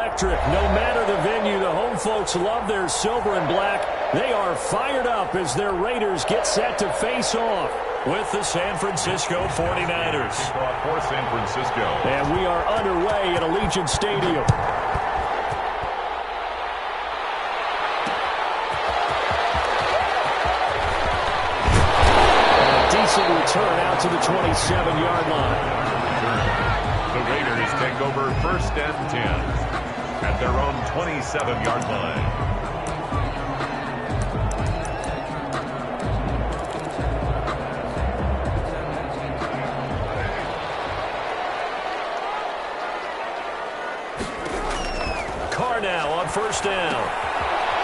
electric. No matter the venue, the home folks love their silver and black. They are fired up as their Raiders get set to face off with the San Francisco 49ers. For San Francisco. And we are underway at Allegiant Stadium. A decent return out to the 27-yard line. The Raiders take over 1st and 10 at their own 27-yard line. Carr now on 1st down.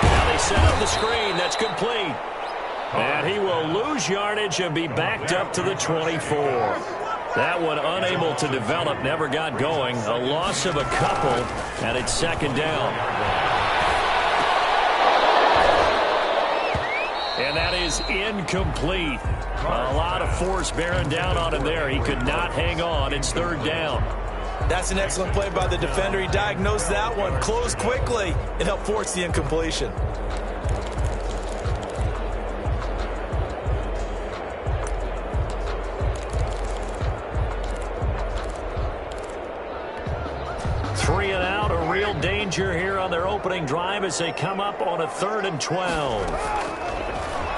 Now they set up the screen. That's complete. And he will lose yardage and be backed up to the 24. That one unable to develop, never got going. A loss of a couple, and it's 2nd down. And that is incomplete. A lot of force bearing down on him there. He could not hang on. It's 3rd down. That's an excellent play by the defender. He diagnosed that one, closed quickly, and helped force the incompletion. Danger here on their opening drive as they come up on a 3rd and 12.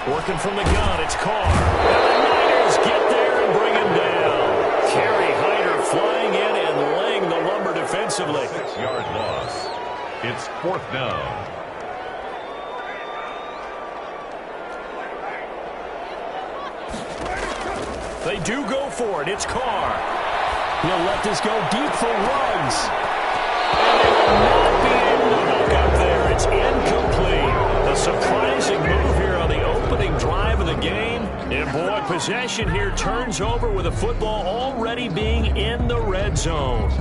Working from the gun, it's Carr. And the Niners get there and bring him down. Kerry Hyder flying in and laying the lumber defensively. 6-yard loss. It's 4th down. They do go for it. It's Carr. He'll let this go deep for Ruggs. And they will not be able to hook up there. It's incomplete. A surprising move here on the opening drive of the game. And boy, possession here turns over with the football already being in the red zone.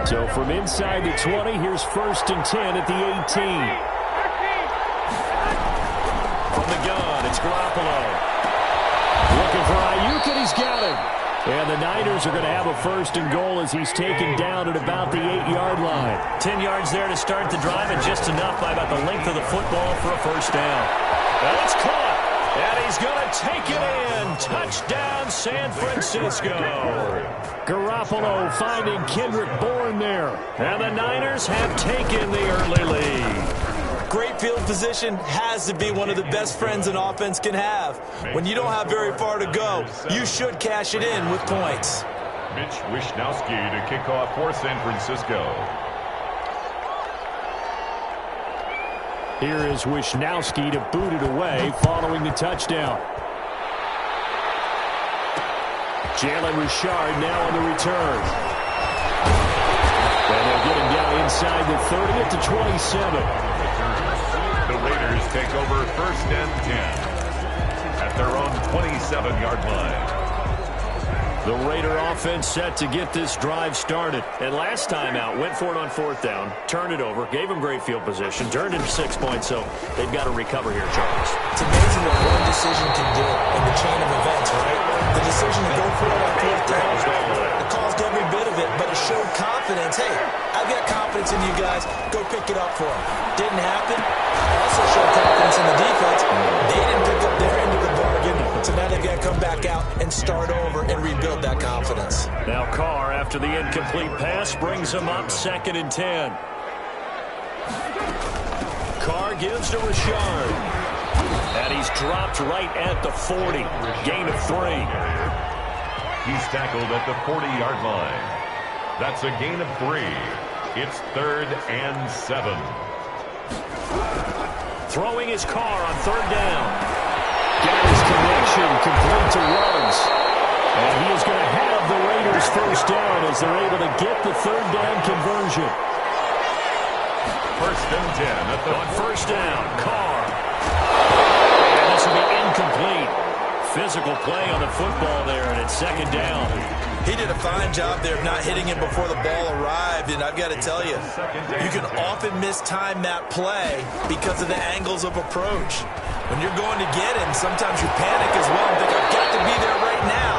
So from inside the 20, here's 1st and 10 at the 18. From the gun, it's Garoppolo. Looking for Ayuk, and he's got him. And the Niners are going to have a 1st and goal as he's taken down at about the 8-yard line. 10 yards there to start the drive, and just enough by about the length of the football for a 1st down. And it's caught. And he's going to take it in. Touchdown, San Francisco. Garoppolo finding Kendrick Bourne there. And the Niners have taken the early lead. Great field position has to be one of the best friends an offense can have. When you don't have very far to go, you should cash it in with points. Mitch Wishnowsky to kick off for San Francisco. Here is Wishnowsky to boot it away following the touchdown. Jalen Richard now on the return. And they'll get him down inside the 30 at the 27. The Raiders take over 1st and 10 at their own 27-yard line. The Raider offense set to get this drive started. And last time out, went for it on 4th down, turned it over, gave them great field position, turned into 6 points, so they've got to recover here, Charles. It's amazing what one decision can do in the chain of events, right? The decision to go for it on 4th down, it caused every bit of it, but it showed confidence. Hey, I've got confidence in you guys. Go pick it up for them. Didn't happen. Also showed confidence in the defense. They didn't pick up their end of the bargain. So now they've got to come back out and start over and rebuild that confidence. Now Carr, after the incomplete pass, brings him up 2nd and 10. Carr gives to Richard. And he's dropped right at the 40. Gain of 3. He's tackled at the 40-yard line. That's a gain of 3. It's 3rd and 7. Throwing his Carr on 3rd down. Got his connection complete to Ruggs. And he is going to have the Raiders 1st down as they're able to get the 3rd down conversion. 1st and 10 on 1st down. Carr. And this will be incomplete. Physical play on the football there, and it's 2nd down. He did a fine job there of not hitting him before the ball arrived, and I've got to tell you, you can often mistime that play because of the angles of approach. When you're going to get him, sometimes you panic as well and think, I've got to be there right now.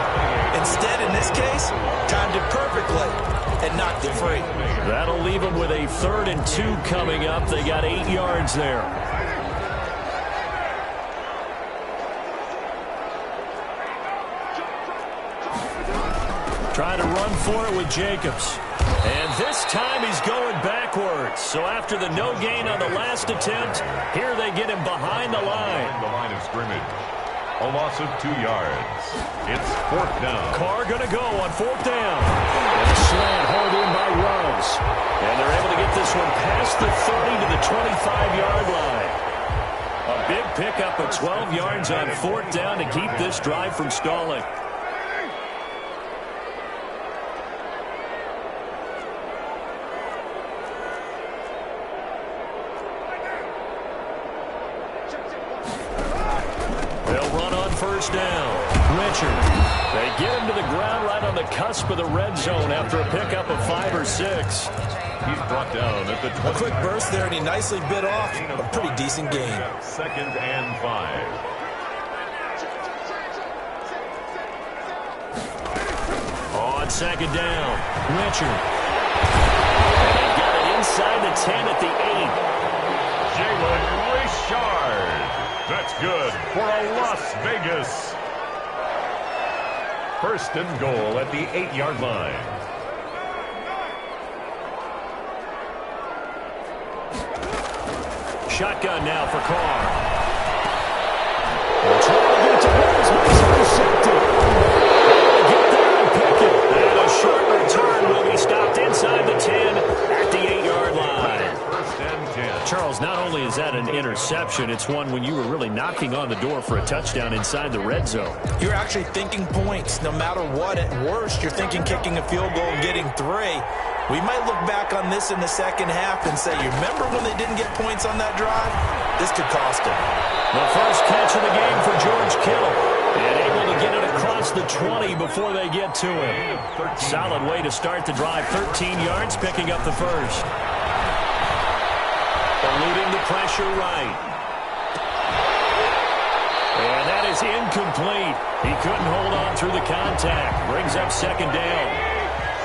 Instead, in this case, timed it perfectly and knocked it free. That'll leave them with a 3rd and 2 coming up. They got 8 yards there. Trying to run for it with Jacobs. And this time he's going backwards. So after the no gain on the last attempt, here they get him behind the line. The line of scrimmage. A loss of 2 yards. It's 4th down. Carr going to go on 4th down. And a slant hauled in by Ruggs. And they're able to get this one past the 30 to the 25-yard line. A big pickup of 12 yards on 4th down to keep this drive from stalling. Down. Richard. They get him to the ground right on the cusp of the red zone after a pickup of 5 or 6. He's brought down at the 20. A quick burst there, and he nicely bit off a pretty decent gain. 2nd and 5. On 2nd down, Richard. And he got it inside the 10 at the 8. Jalen Richard. That's good for a Las Vegas. 1st and goal at the 8-yard line. Shotgun now for Carr. Trying to get to Ruggs, but he's intercepted. Get there and pick it. And a short return will be stopped inside the 10 at the 8-yard line. 1st and 10. Charles, not only is that an interception, it's one when you were really knocking on the door for a touchdown inside the red zone. You're actually thinking points. No matter what, at worst, you're thinking kicking a field goal and getting 3. We might look back on this in the 2nd half and say, you remember when they didn't get points on that drive? This could cost them. The first catch of the game for George Kittle. And able to get it across the 20 before they get to him. Solid way to start the drive. 13 yards, picking up the first. Eluding the pressure right. And that is incomplete. He couldn't hold on through the contact. Brings up 2nd down.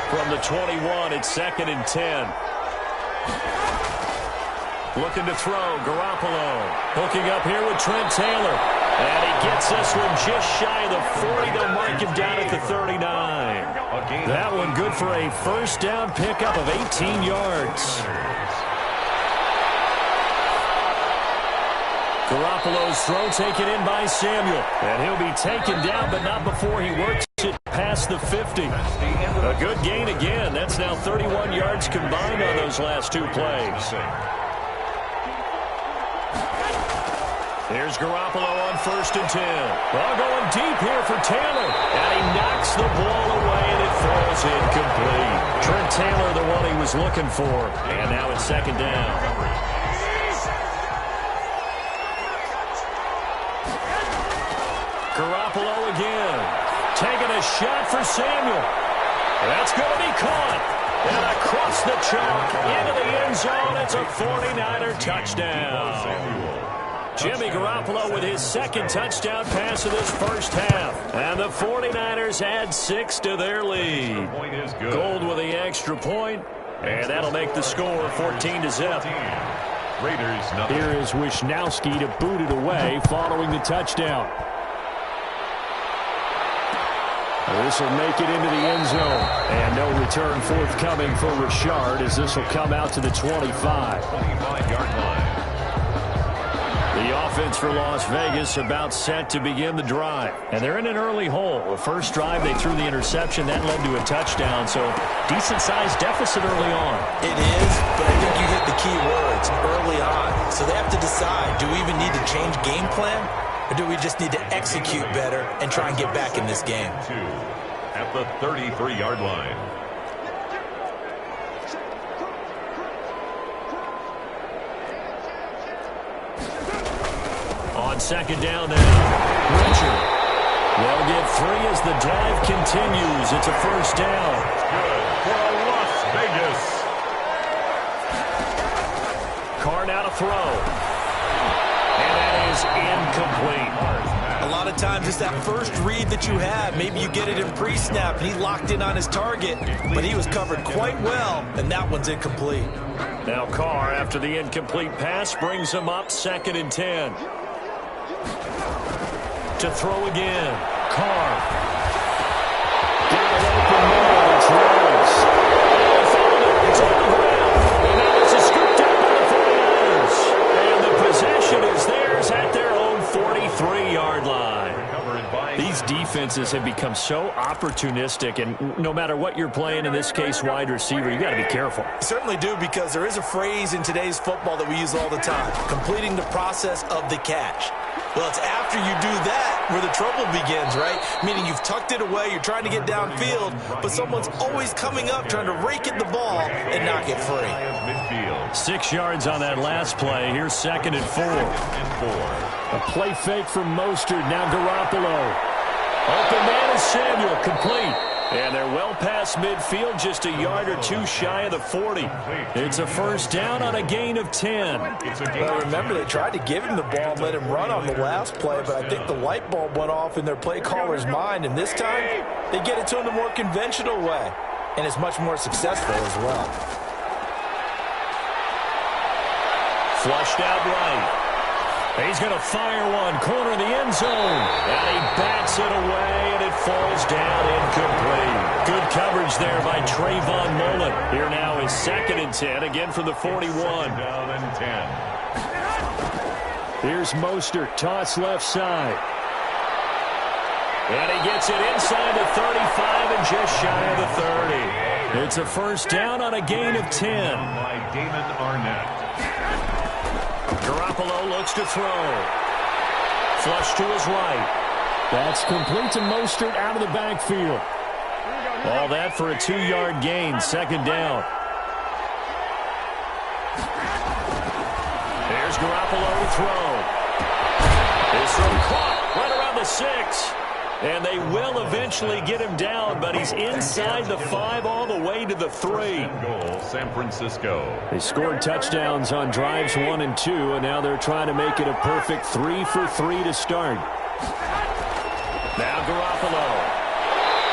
From the 21, it's 2nd and 10. Looking to throw, Garoppolo. Hooking up here with Trent Taylor. And he gets this one just shy of the 40. They'll mark him down at the 39. That one good for a 1st down pickup of 18 yards. Garoppolo's throw taken in by Samuel. And he'll be taken down, but not before he works it past the 50. A good gain again. That's now 31 yards combined on those last 2 plays. Here's Garoppolo on 1st and 10. Ball going deep here for Taylor. And he knocks the ball away, and it falls incomplete. Trent Taylor, the one he was looking for. And now it's 2nd down. Garoppolo again. Taking a shot for Samuel. That's going to be caught. And across the chalk into the end zone. It's a 49er touchdown. Jimmy Garoppolo with his 2nd touchdown pass of this 1st half. And the 49ers add 6 to their lead. Gold with the extra point. And that'll make the score 14-0. Raiders nothing. Here is Wisnowski to boot it away following the touchdown. This will make it into the end zone. And no return forthcoming for Richard as this will come out to the 25. 25-yard line. The offense for Las Vegas about set to begin the drive. And they're in an early hole. The first drive, they threw the interception. That led to a touchdown. So decent-sized deficit early on. It is, but I think you hit the key words, early on. So they have to decide, do we even need to change game plan? Or do we just need to execute better and try and get back in this game? At the 33-yard line. On second down now, Richard. They'll get 3 as the drive continues. It's a first down. Good for Las Vegas. Carr now to throw. And that is incomplete. A lot of times it's that first read that you have. Maybe you get it in pre-snap, and he locked in on his target, but he was covered quite well, and that one's incomplete. Now Carr, after the incomplete pass, brings him up 2nd and 10. To throw again. Carr. Got it open now. It's Rose. It's on the ground. And now it's a scoop down by the 49ers. And the possession is theirs at their own 43-yard line. These defenses have become so opportunistic, and no matter what you're playing, in this case wide receiver, you got to be careful. Certainly do, because there is a phrase in today's football that we use all the time, completing the process of the catch. Well, it's after you do that where the trouble begins, right? Meaning you've tucked it away, you're trying to get downfield, but someone's always coming up trying to rake at the ball and knock it free. 6 yards on that last play. Here's 2nd and 4. A play fake from Mostert. Now Garoppolo. Open man is Samuel. Complete. And they're well past midfield, just a yard or 2 shy of the 40. It's a first down on a gain of 10. Well, remember, they tried to give him the ball and let him run on the last play, but I think the light bulb went off in their play caller's mind, and this time they get it to him the more conventional way, and it's much more successful as well. Flushed out right. He's going to fire one, corner of the end zone. And he bats it away, and it falls down incomplete. Good coverage there by Trayvon Mullen. Here now is 2nd and 10, again from the 41. Down and 10. Here's Mostert, toss left side. And he gets it inside the 35 and just shy of the 30. It's a first down on a gain of 10. By Damon Arnett. Garoppolo looks to throw. Flush to his right. That's complete to Mostert out of the backfield. All that for a 2-yard gain, 2nd down. There's Garoppolo to throw. His throw caught right around the 6. And they will eventually get him down, but he's inside the 5 all the way to the 3. Goal, San Francisco. They scored touchdowns on drives 1 and 2, and now they're trying to make it a perfect 3 for 3 to start. Now Garoppolo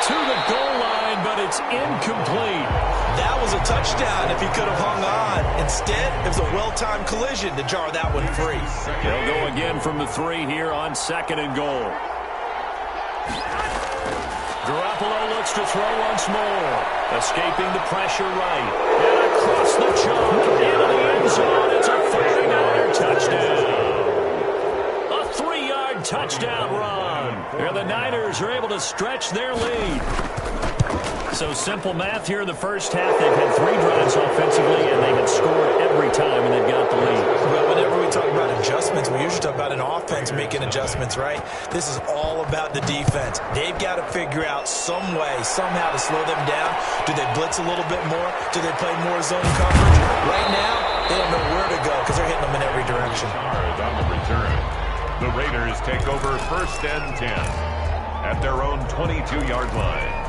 to the goal line, but it's incomplete. That was a touchdown if he could have hung on. Instead, it was a well-timed collision to jar that one free. They'll go again from the 3 here on 2nd and goal. Garoppolo looks to throw once more. Escaping the pressure right. And across the chalk into the end zone. It's a 49er touchdown. A 3-yard touchdown run. And the Niners are able to stretch their lead. So simple math here in the first half. They've had 3 drives offensively, and they've scored every time, and they've got the lead. Well, whenever we talk about adjustments, we usually talk about an offense making adjustments, right? This is all about the defense. They've got to figure out some way, somehow to slow them down. Do they blitz a little bit more? Do they play more zone coverage? Right now, they don't know where to go because they're hitting them in every direction. On the return, the Raiders take over 1st and 10 at their own 22-yard line.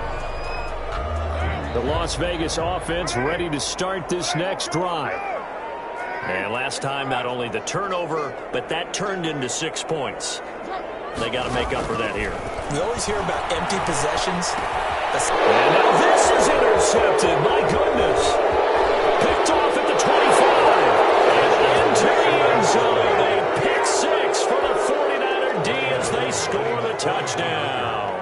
The Las Vegas offense ready to start this next drive. And last time, not only the turnover, but that turned into 6 points. They got to make up for that here. We always hear about empty possessions. And now this is intercepted. My goodness. Picked off at the 25. And into the end zone. A pick 6 for the 49er D as they score the touchdown.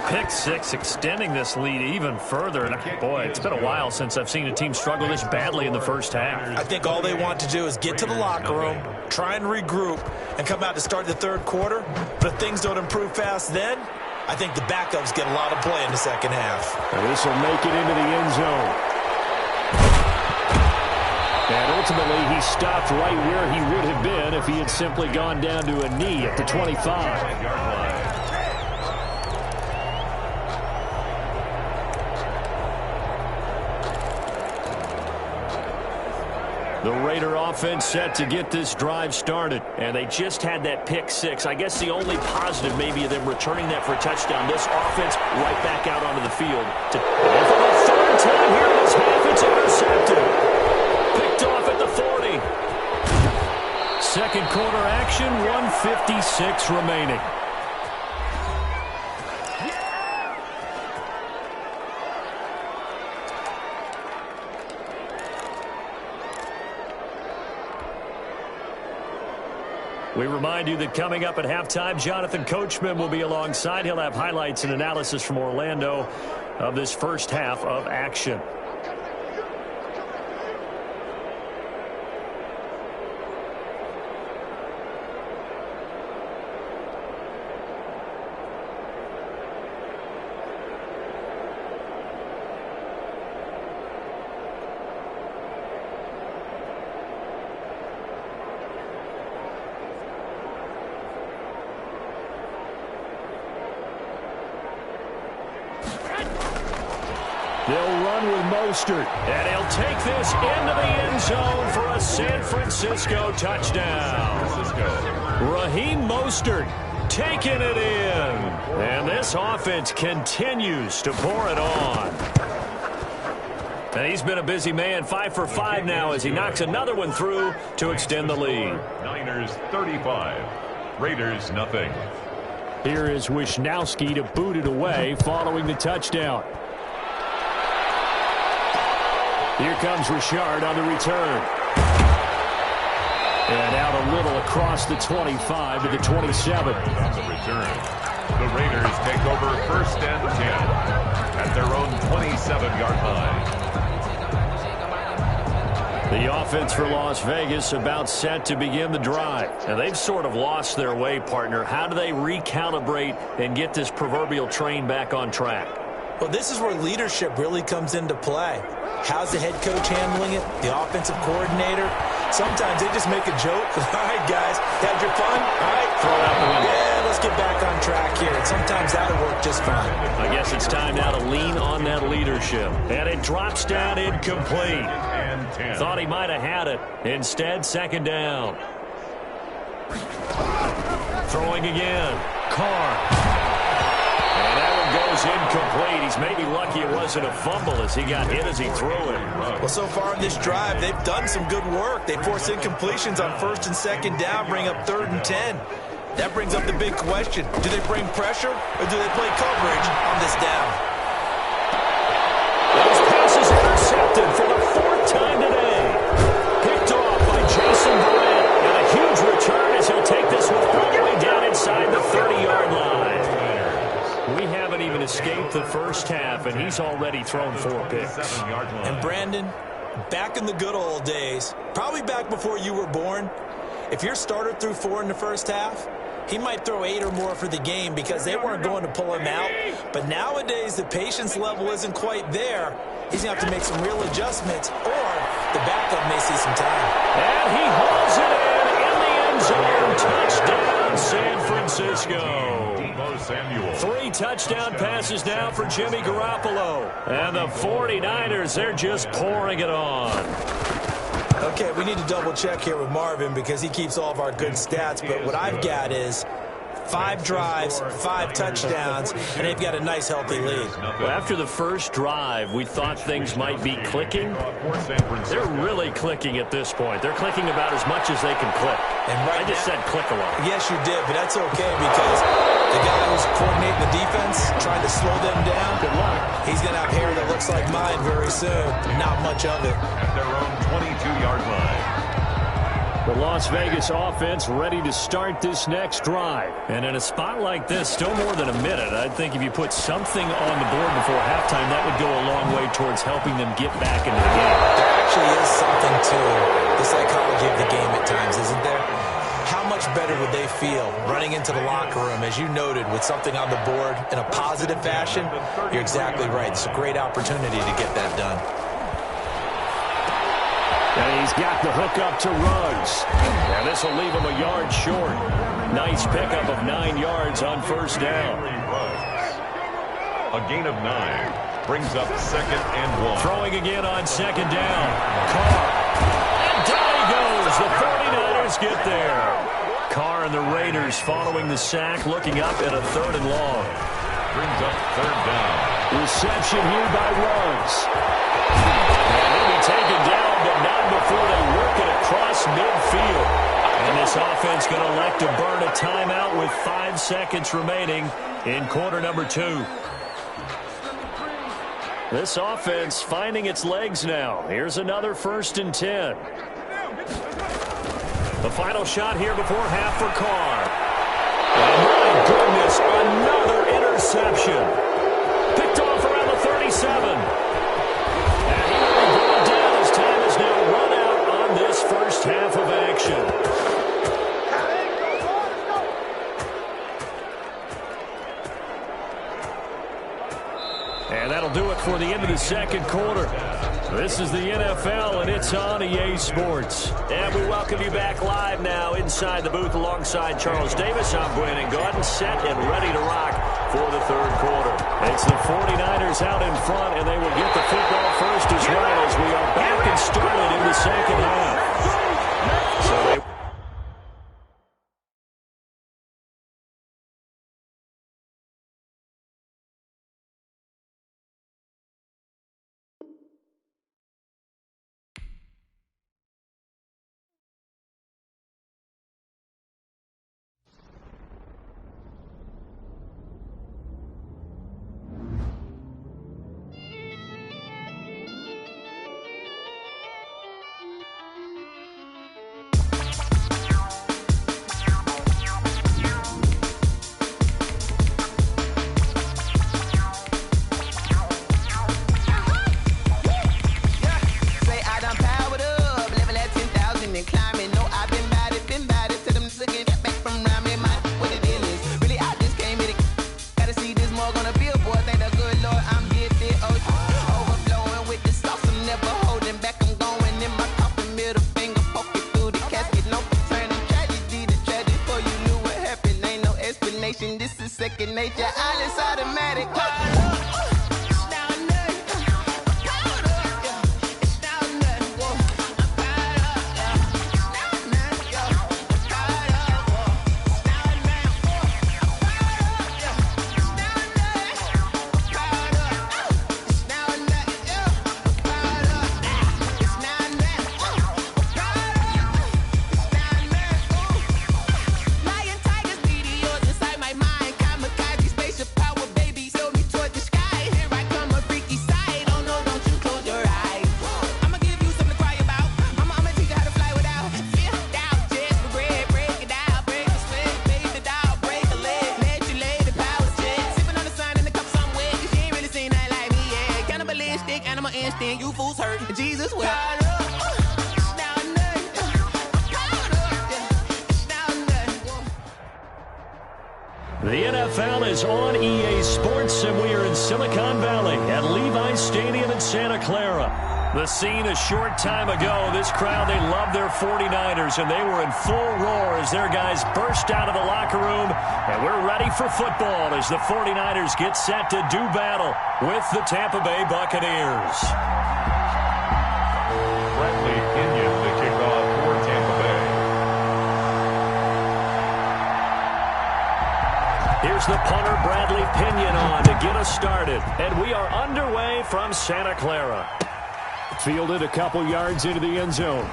pick six, extending this lead even further. And boy, it's been a while since I've seen a team struggle this badly in the first half. I think all they want to do is get to the locker room, try and regroup, and come out to start the third quarter. But if things don't improve fast then, I think the backups get a lot of play in the second half. And this will make it into the end zone. And ultimately, he stopped right where he would have been if he had simply gone down to a knee at the 25. The Raider offense set to get this drive started, and they just had that pick six. I guess the only positive maybe of them returning that for a touchdown. This offense right back out onto the field. And for the third time here in this half, it's intercepted. Picked off at the 40. Second quarter action, 1:56 remaining. We remind you that coming up at halftime, Jonathan Coachman will be alongside. He'll have highlights and analysis from Orlando of this first half of action. They'll run with Mostert, and he'll take this into the end zone for a San Francisco touchdown. Raheem Mostert taking it in. And this offense continues to pour it on. And he's been a busy man, 5 for 5 now as he knocks another one through to extend the lead. Niners 35, Raiders nothing. Here is Wisnowski to boot it away following the touchdown. Here comes Richard on the return. And out a little across the 25 to the 27. On the return, the Raiders take over first and 10 at their own 27-yard line. The offense for Las Vegas about set to begin the drive. And they've sort of lost their way, partner. How do they recalibrate and get this proverbial train back on track? Well, this is where leadership really comes into play. How's the head coach handling it? The offensive coordinator? Sometimes they just make a joke. All right, guys, had your fun? All right, throw it out the window. Yeah, let's get back on track here. And sometimes that'll work just fine. I guess it's time now to lean on that leadership. And it drops down incomplete. Thought he might have had it. Instead, second down. Throwing again. Carr. And that one goes incomplete. He's maybe lucky it wasn't a fumble as he got hit as he threw it. Well, so far in this drive, they've done some good work. They force incompletions on first and second down, bring up third and 10. That brings up the big question. Do they bring pressure or do they play coverage on this down? Those passes intercepted for the fourth time today. Picked off by Jason Verrett. And a huge return as he'll take this one all the way down inside the 30-yard line. We haven't even escaped the first half, and he's already thrown 4 picks. And Brandon, back in the good old days, probably back before you were born, if your starter threw 4 in the first half, he might throw 8 or more for the game because they weren't going to pull him out. But nowadays, the patience level isn't quite there. He's going to have to make some real adjustments, or the backup may see some time. And he hauls it in the end zone. Touchdown, San Francisco. 3 touchdown passes now for Jimmy Garoppolo. And the 49ers, they're just pouring it on. Okay, we need to double check here with Marvin because he keeps all of our good stats. But what I've got is 5 drives, 5 touchdowns, and they've got a nice, healthy lead. Well, after the first drive, we thought things might be clicking. They're really clicking at this point. They're clicking about as much as they can click. And right I just said click a lot. Yes, you did, but that's okay because the guy who's coordinating the defense, trying to slow them down, good luck. He's going to have hair that looks like mine very soon. Not much of it. At their own 22-yard line. The Las Vegas offense ready to start this next drive. And in a spot like this, still more than a minute, I think if you put something on the board before halftime, that would go a long way towards helping them get back into the game. There actually is something to the psychology of the game at times, isn't there? How much better would they feel running into the locker room, as you noted, with something on the board in a positive fashion? You're exactly right. It's a great opportunity to get that done. And he's got the hook up to Ruggs. And this will leave him a yard short. Nice pickup of 9 yards on first down. A gain of 9 brings up 2nd and 1. Throwing again on 2nd down. Carr. And down he goes. The 49ers get there. Carr and the Raiders following the sack, looking up at a 3rd and long. Brings up 3rd down. Reception here by Ruggs. And he'll be taken down, but not before they work it across midfield. And this offense going to elect to burn a timeout with 5 seconds remaining in quarter number 2. This offense finding its legs now. Here's another 1st and 10. The final shot here before half for Carr. Oh, my goodness, another interception. Picked off around the 37. And he will be brought down as time is now run out on this first half of action. And that'll do it for the end of the second quarter. This is the NFL, and it's on EA Sports. And we welcome you back live now inside the booth alongside Charles Davis. I'm Brandon Gordon, set and ready to rock for the third quarter. It's the 49ers out in front, and they will get the football first as well as we are back and started in the second half. So they this is second nature. All is automatic. You fools hurt. Jesus will. The NFL is on EA Sports, and we are in Silicon Valley at Levi's Stadium in Santa Clara. The scene a short time ago, this crowd, they love their 49ers, and they were in full roar as their guys burst out of the locker room, and we're ready for football as the 49ers get set to do battle with the Tampa Bay Buccaneers. Bradley Pinion to kick off for Tampa Bay. Here's the punter, Bradley Pinion, on to get us started, and we are underway from Santa Clara. Fielded a couple yards into the end zone.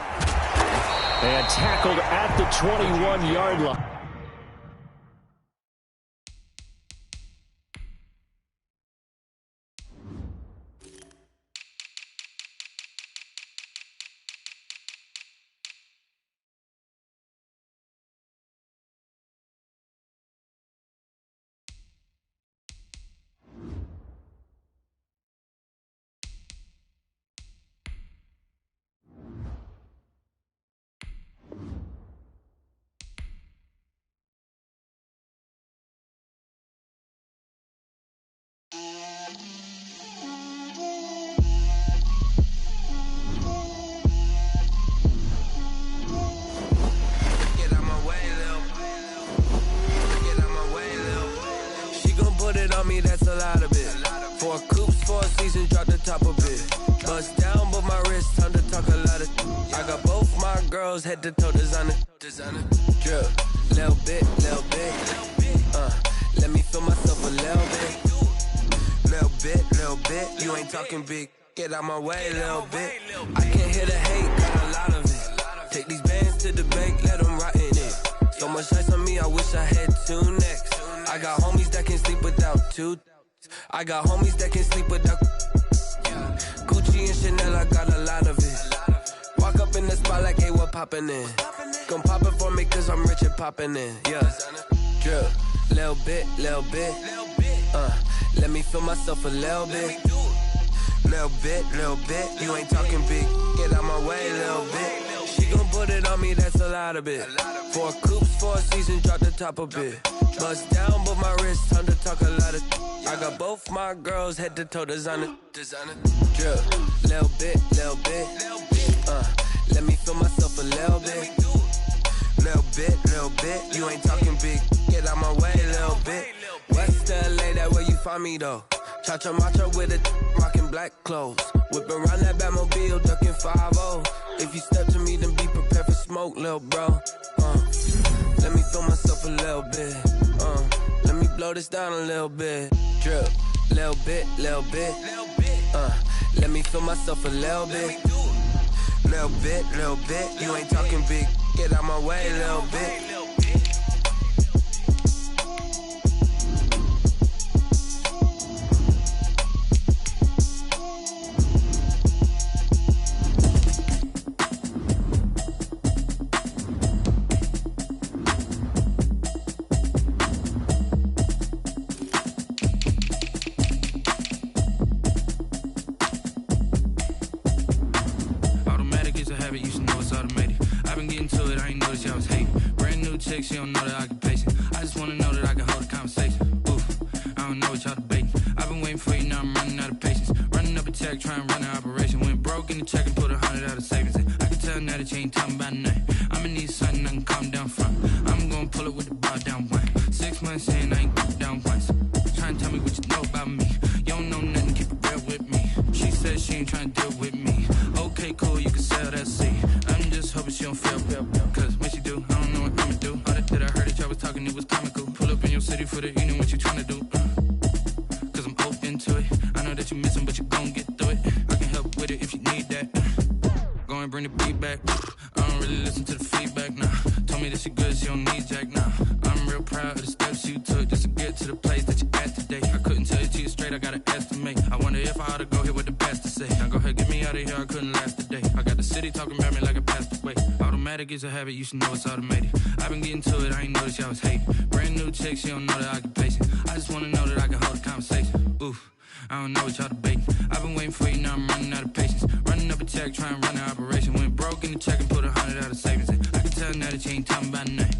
And tackled at the 21-yard line. down, but my wrist time to talk a lot of. I got both my girls head to toe designer. Drip, little bit. Let me feel myself a little bit. You ain't talking big. Get out my way a little bit. I can't hear the hate, got a lot of it. Take these bands to the bank, let them rot in it. So much ice on me, I wish I had two necks. I got homies that can sleep without two. I got homies that can sleep without. Gucci and Chanel, I got a lot of it. Walk up in the spot like, hey, what poppin' in? Gon' pop it for me cause I'm rich and poppin' in. Yeah, drip, little bit. Let me feel myself a little bit. Little bit. You ain't talking big. Get out my way a little bit. She gon' put it on me, that's a lot of it. 4 coops, 4 seasons, drop the top a bit. Bust down, but my wrist, time to talk a lot of. I got both my girls head to toe designer. Drip, little bit. Let me feel myself a little bit. Little bit. You ain't talking big. Get out my way a little bit. West LA, that where you find me though. Cha-cha macha with a rockin' black clothes. Whippin' around that Batmobile, duckin' 5-0. If you step to me, then be prepared for smoke, lil' bro. Let me feel myself a little bit. Let me blow this down a little bit. Drip, little bit. Let me feel myself a little bit. Little bit. You ain't talking big. Get out my way a little bit. She don't know that I can pace it. I just wanna know that I can hold a conversation. Oof, I don't know what y'all debating. I've been waiting for you, now I'm running out of patience. Running up a check, trying to run an operation. Went broke in the check and put 100 out of savings in. I can tell now that you ain't talking about nothing. I'ma need something I can calm down from. I'm gonna pull it with the bar down one. 6 months in, I ain't go down once. Trying to tell me what you know about me. You don't know nothing, keep it real with me. She said she ain't trying to deal with me. Okay, cool, you can sell that seat. I'm just hoping she don't feel. Cause when she do, I don't know what I'ma do. That I heard that y'all was talking, it was comical. Pull up in your city for the evening, what you tryna do? Cause I'm open to it. I know that you missing, but you gon' get through it. I can help with it if you need that. Go and bring the beat back. I don't really listen to the feedback now. Told me that she good, she don't need jack now. I'm real proud of the steps you took just to get to the place that you at today. I couldn't tell you to you straight, I gotta estimate. I wonder if I ought to go here with the best to say. Now go ahead, get me out of here, I couldn't last a day. I got the city talking about me like I passed away. Automatic is a habit, you should know it's automated. I've been getting to it, I ain't noticed y'all was hating. Brand new chick, she don't know the occupation. I just wanna know that I can hold a conversation. Oof, I don't know what y'all debating. I've been waiting for you, now I'm running out of patience. Running up a check, trying to run an operation. Went broke in the check and put 100 out of savings in. I can tell now that you ain't talking about nothing.